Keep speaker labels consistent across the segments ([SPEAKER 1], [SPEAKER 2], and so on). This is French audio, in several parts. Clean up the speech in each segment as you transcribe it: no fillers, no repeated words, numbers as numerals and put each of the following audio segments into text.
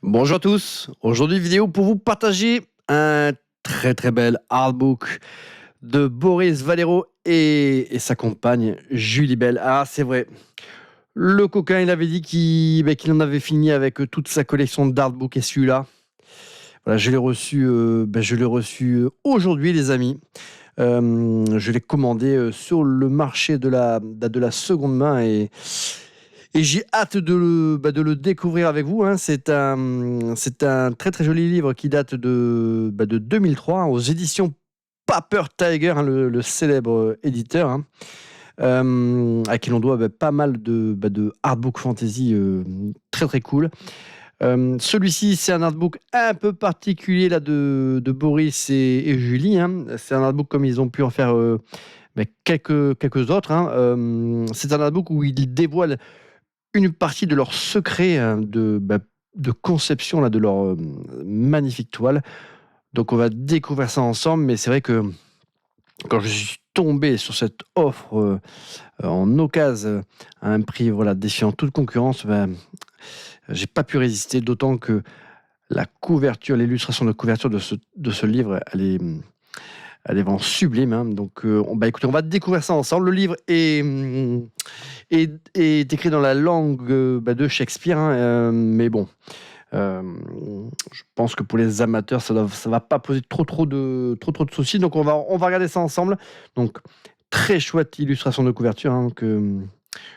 [SPEAKER 1] Bonjour à tous, aujourd'hui vidéo pour vous partager un très bel artbook de Boris Vallejo et sa compagne Julie Bell. Ah c'est vrai, le coquin il avait dit qu'il en avait fini avec toute sa collection d'artbooks et celui-là. Voilà, je l'ai reçu aujourd'hui les amis. Je l'ai commandé sur le marché de la seconde main et j'ai hâte de le découvrir avec vous, hein. C'est un très joli livre qui date de 2003, hein, aux éditions Paper Tiger, hein, le célèbre éditeur, hein, à qui l'on doit pas mal de artbook fantasy très cool. Celui-ci, c'est un artbook un peu particulier là, de Boris et Julie, hein. C'est un artbook comme ils ont pu en faire quelques autres, hein. C'est un artbook où ils dévoilent une partie de leur secret, hein, de conception là, de leur magnifique toile. Donc on va découvrir ça ensemble, mais c'est vrai que quand je suis tombé sur cette offre en occasion à un prix défiant toute concurrence, j'ai pas pu résister, d'autant que la couverture, l'illustration de couverture de ce livre, elle est vraiment sublime, hein. Donc écoutez, on va découvrir ça ensemble. Le livre est écrit dans la langue de Shakespeare, hein, mais bon, je pense que pour les amateurs, ça va pas poser trop de soucis. Donc on va regarder ça ensemble. Donc très chouette illustration de couverture, hein, que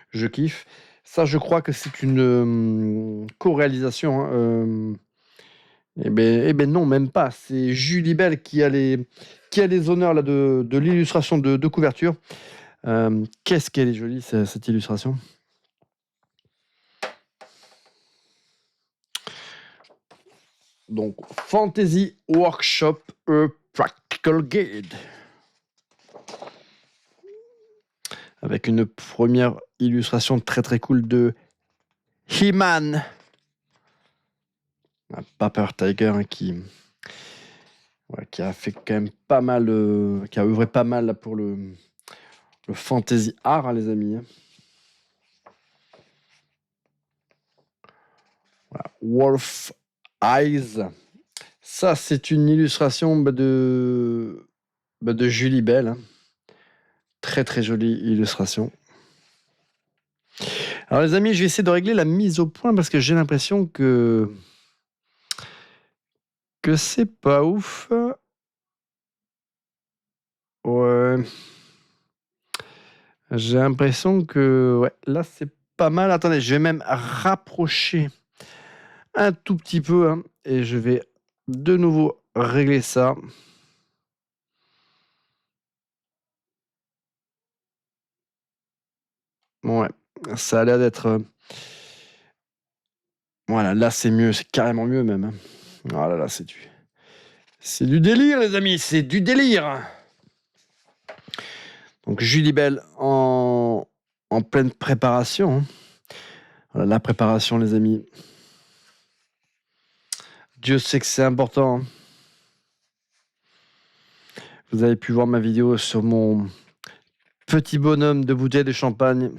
[SPEAKER 1] je kiffe. Ça, je crois que c'est une co-réalisation, hein. Eh ben non, même pas. C'est Julie Bell qui a les honneurs là, de l'illustration de couverture. Qu'est-ce qu'elle est jolie, cette illustration. Donc, Fantasy Workshop, A Practical Guide. Avec une première illustration très cool de He-Man. Un Paper Tiger, hein, qui a fait quand même pas mal, qui a œuvré pas mal là, pour le fantasy art, hein, les amis. Voilà. Wolf Eyes. Ça, c'est une illustration de Julie Bell, hein. Très jolie illustration. Alors les amis, je vais essayer de régler la mise au point parce que j'ai l'impression que c'est pas ouf. Ouais. J'ai l'impression que ouais, là c'est pas mal. Attendez, je vais même rapprocher un tout petit peu, hein, et je vais de nouveau régler ça. Ouais, ça a l'air d'être... Voilà, là c'est mieux, c'est carrément mieux même, hein. Oh là là, c'est du délire les amis, c'est du délire. Donc Julie Bell en pleine préparation, hein. Voilà, la préparation les amis. Dieu sait que c'est important, hein. Vous avez pu voir ma vidéo sur mon petit bonhomme de bouteille de champagne.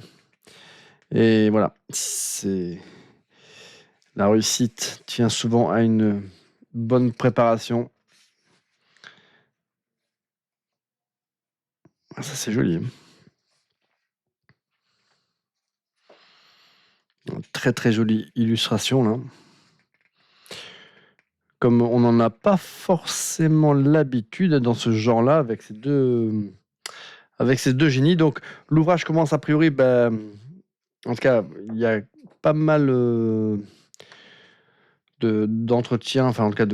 [SPEAKER 1] Et voilà, la réussite tient souvent à une bonne préparation. Ah, ça c'est joli. Très jolie illustration là. Comme on n'en a pas forcément l'habitude dans ce genre-là avec ces deux génies. Donc l'ouvrage commence a priori, en tout cas, il y a pas mal d'entretien, enfin en tout cas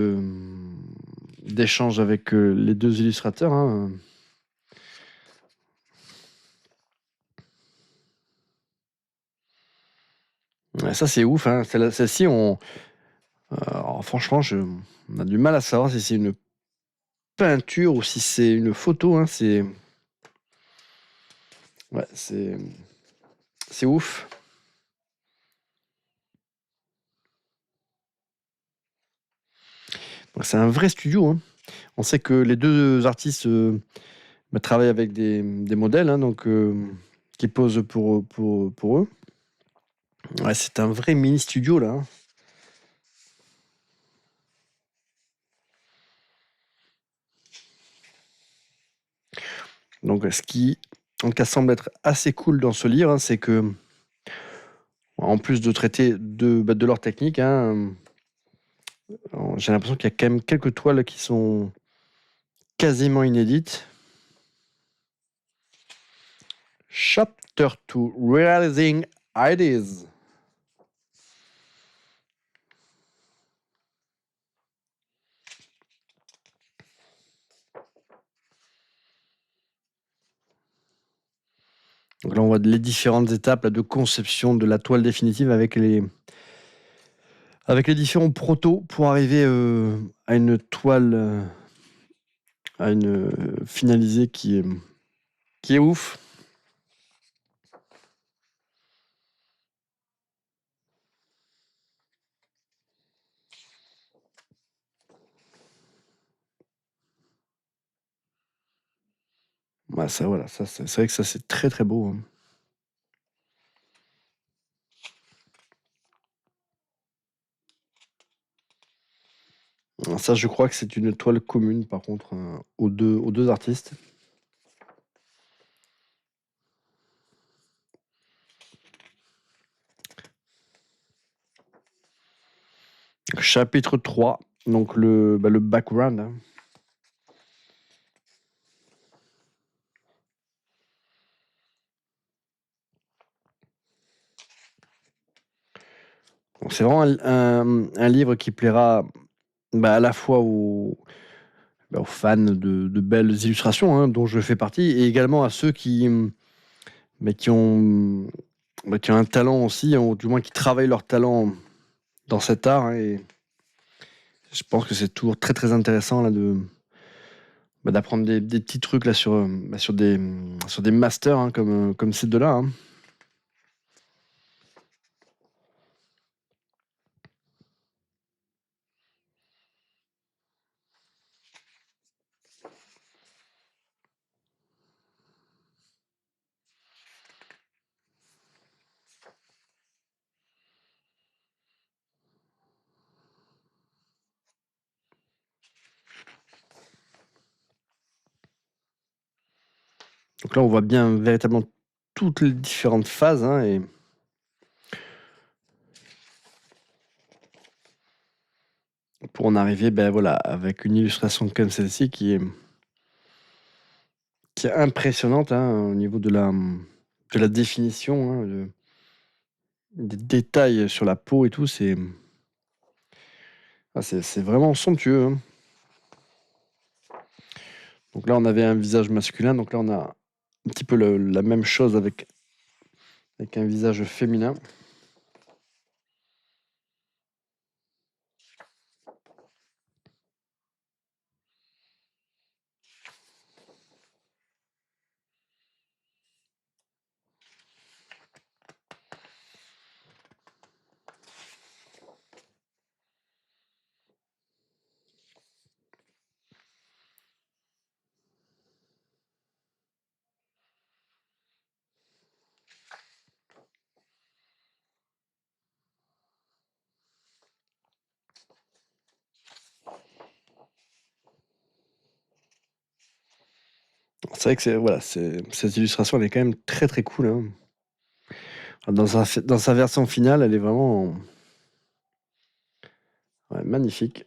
[SPEAKER 1] d'échanges avec les deux illustrateurs, hein. Ouais, ça c'est ouf, hein. Celle-ci, franchement, on a du mal à savoir si c'est une peinture ou si c'est une photo, hein. Ouais, c'est ouf. Donc, c'est un vrai studio, hein. On sait que les deux artistes travaillent avec des modèles, hein, donc, qui posent pour eux. Ouais, c'est un vrai mini studio là, hein. Donc, ce qui en tout cas semble être assez cool dans ce livre, hein, c'est que, en plus de traiter de leur technique, hein, j'ai l'impression qu'il y a quand même quelques toiles qui sont quasiment inédites. Chapter 2, Realizing Ideas. Donc là, on voit les différentes étapes là, de conception de la toile définitive avec les différents protos pour arriver à une toile, à une finalisée qui est ouf. Bah, ça, voilà, ça, c'est vrai que ça, c'est très très beau, hein. Alors ça, je crois que c'est une toile commune, par contre, aux deux artistes. Chapitre 3, donc le background, hein. Donc, c'est vraiment un livre qui plaira à la fois aux fans de belles illustrations, hein, dont je fais partie, et également à ceux qui ont, qui ont un talent aussi, hein, ou du moins qui travaillent leur talent dans cet art, hein, et je pense que c'est toujours très très intéressant là, d'apprendre des petits trucs là, sur des masters, hein, comme ces deux-là, hein. Donc là, on voit bien véritablement toutes les différentes phases, hein, et pour en arriver voilà, avec une illustration comme celle-ci qui est impressionnante, hein, au niveau de la définition, hein, des détails sur la peau et tout. C'est vraiment somptueux, hein. Donc là, on avait un visage masculin. Donc là, on a un petit peu la même chose avec un visage féminin. C'est vrai que voilà, cette illustration, elle est quand même très très cool, hein. Dans sa version finale, elle est vraiment ouais, magnifique.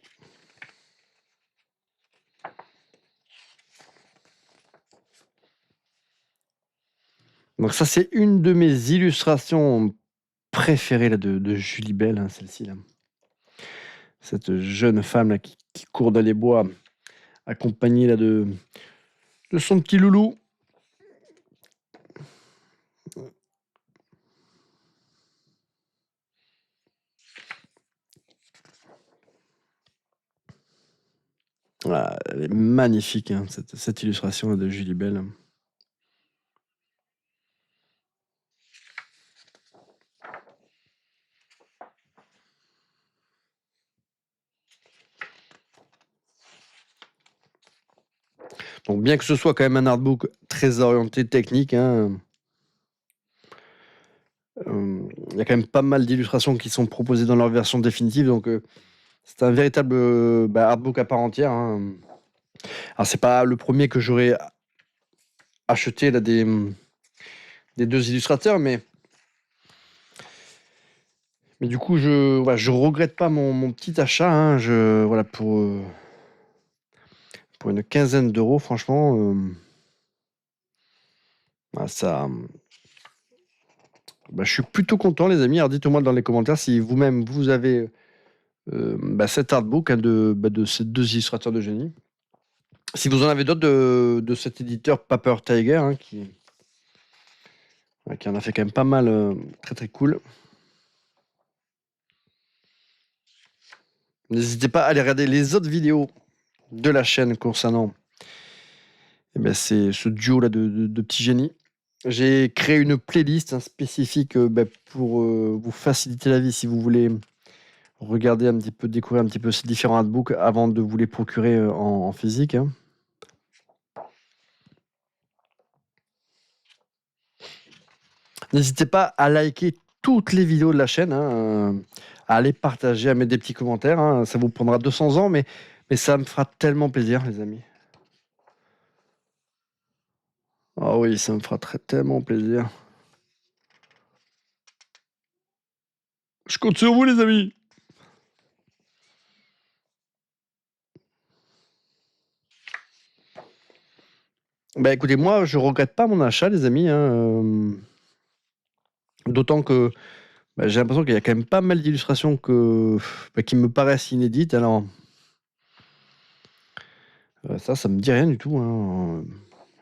[SPEAKER 1] Donc ça, c'est une de mes illustrations préférées là, de Julie Bell, hein, celle-ci là. Cette jeune femme là, qui court dans les bois, accompagnée là, de son petit loulou. Ah, elle est magnifique, hein, cette illustration là, de Julie Bell. Donc bien que ce soit quand même un artbook très orienté technique, hein, il y a quand même pas mal d'illustrations qui sont proposées dans leur version définitive. Donc c'est un véritable artbook à part entière, hein. Alors c'est pas le premier que j'aurais acheté là, des deux illustrateurs, mais du coup, je regrette pas mon petit achat, hein, voilà, pour une quinzaine d'euros, franchement, ça, je suis plutôt content, les amis. Alors, dites-moi dans les commentaires si vous-même, vous avez cet artbook, hein, de ces deux illustrateurs de génie. Si vous en avez d'autres de cet éditeur Paper Tiger, hein, qui en a fait quand même pas mal, très très cool. N'hésitez pas à aller regarder les autres vidéos de la chaîne concernant c'est ce duo là de petits génies. J'ai créé une playlist, hein, spécifique pour vous faciliter la vie si vous voulez regarder un petit peu, découvrir un petit peu ces différents artbooks avant de vous les procurer en physique, hein. N'hésitez pas à liker toutes les vidéos de la chaîne, hein, à aller partager, à mettre des petits commentaires, hein. Ça vous prendra 200 ans, mais ça me fera tellement plaisir, les amis. Ah oui, ça me fera tellement plaisir. Je compte sur vous, les amis. Écoutez, moi, je regrette pas mon achat, les amis, hein, d'autant que j'ai l'impression qu'il y a quand même pas mal d'illustrations qui me paraissent inédites. Alors, ça me dit rien du tout, hein.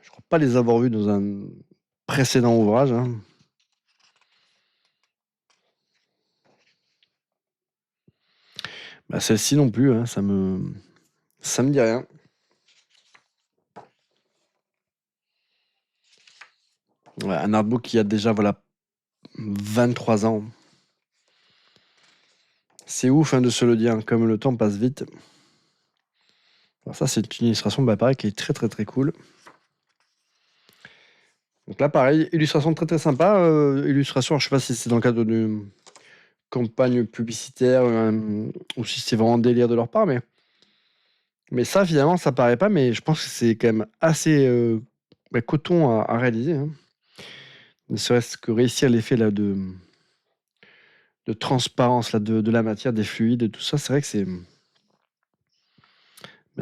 [SPEAKER 1] Je crois pas les avoir vues dans un précédent ouvrage, hein. Celle-ci non plus, hein, ça me dit rien. Ouais, un artbook qui a déjà 23 ans. C'est ouf, hein, de se le dire, hein, comme le temps passe vite. Alors ça, c'est une illustration, pareil, qui est très très très cool. Donc là, pareil, illustration très très sympa. Illustration, je sais pas si c'est dans le cadre d'une campagne publicitaire ou si c'est vraiment un délire de leur part, mais ça, finalement, ça paraît pas, mais je pense que c'est quand même assez coton à réaliser, hein. Ne serait-ce que réussir l'effet là de transparence là, de la matière, des fluides, tout ça, c'est vrai que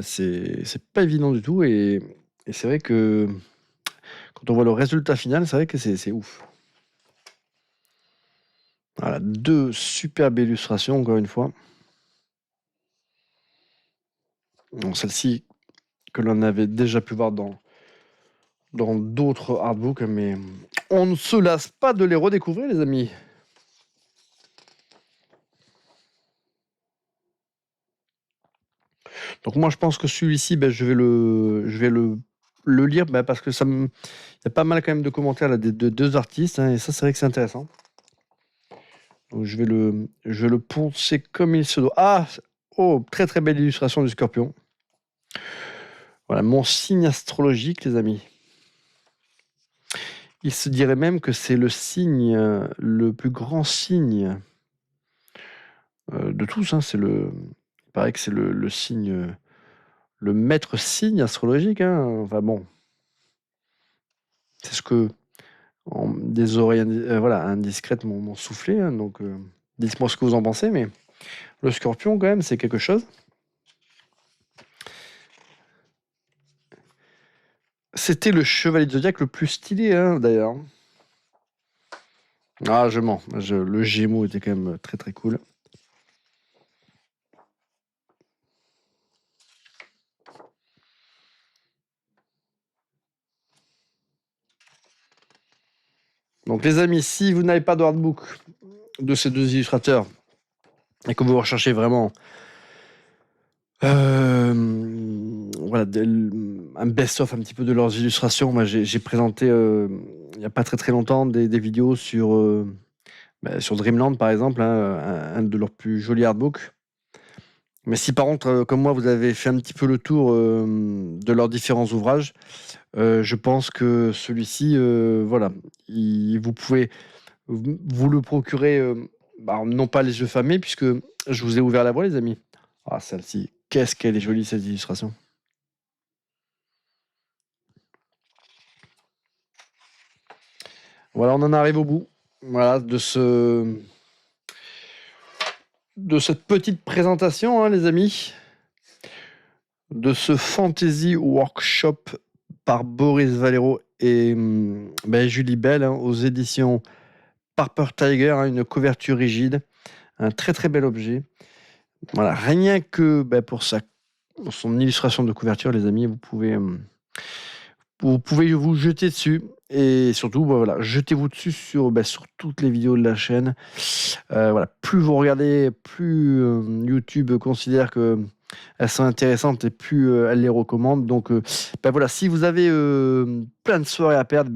[SPEAKER 1] c'est pas évident du tout, et c'est vrai que quand on voit le résultat final, c'est vrai que c'est ouf. Voilà, 2 superbes illustrations, encore une fois. Donc celle-ci, que l'on avait déjà pu voir dans d'autres artbooks, mais on ne se lasse pas de les redécouvrir, les amis. Donc moi, je pense que celui-ci, je vais le lire, parce que il y a pas mal quand même de commentaires là, de deux artistes, hein, et ça, c'est vrai que c'est intéressant. Donc je vais le poncer comme il se doit. Ah, oh, très très belle illustration du Scorpion. Voilà, mon signe astrologique, les amis. Il se dirait même que c'est le signe, le plus grand signe de tous, hein. Il paraît que c'est le signe, le maître signe astrologique, hein. Enfin bon, c'est ce que des oreilles indiscrètes m'ont soufflé, hein, donc dites-moi ce que vous en pensez, mais le Scorpion, quand même, c'est quelque chose. C'était le chevalier de Zodiac le plus stylé, hein, d'ailleurs. Ah, je mens. Le Gémeaux était quand même très très cool. Donc les amis, si vous n'avez pas de artbook de ces deux illustrateurs et que vous recherchez vraiment un best-of un petit peu de leurs illustrations, moi j'ai présenté il n'y a pas très très longtemps des vidéos sur Dreamland par exemple, hein, un de leurs plus jolis artbooks. Mais si par contre, comme moi, vous avez fait un petit peu le tour de leurs différents ouvrages, je pense que celui-ci, vous pouvez vous le procurer, non pas les yeux fermés, puisque je vous ai ouvert la voie, les amis. Ah, celle-ci, qu'est-ce qu'elle est jolie, cette illustration. Voilà, on en arrive au bout. Voilà, de cette petite présentation, hein, les amis, de ce Fantasy Workshop par Boris Valero et Julie Bell, hein, aux éditions Harper Tiger, hein, une couverture rigide, un très très bel objet. Voilà, rien que pour son illustration de couverture, les amis, vous pouvez vous jeter dessus. Et surtout, voilà, jetez-vous dessus sur toutes les vidéos de la chaîne. Voilà, plus vous regardez, plus YouTube considère qu'elles sont intéressantes et plus elle les recommande. Donc, voilà, si vous avez plein de soirées à perdre,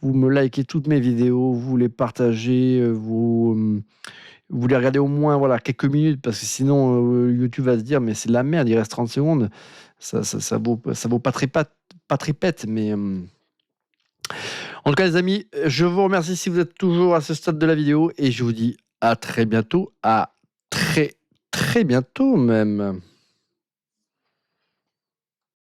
[SPEAKER 1] vous me likez toutes mes vidéos, vous les partagez, vous les regardez au moins quelques minutes, parce que sinon YouTube va se dire mais c'est de la merde, il reste 30 secondes. Ça vaut pas tripette, mais en tout cas, les amis, je vous remercie si vous êtes toujours à ce stade de la vidéo et je vous dis à très bientôt, à très très bientôt même.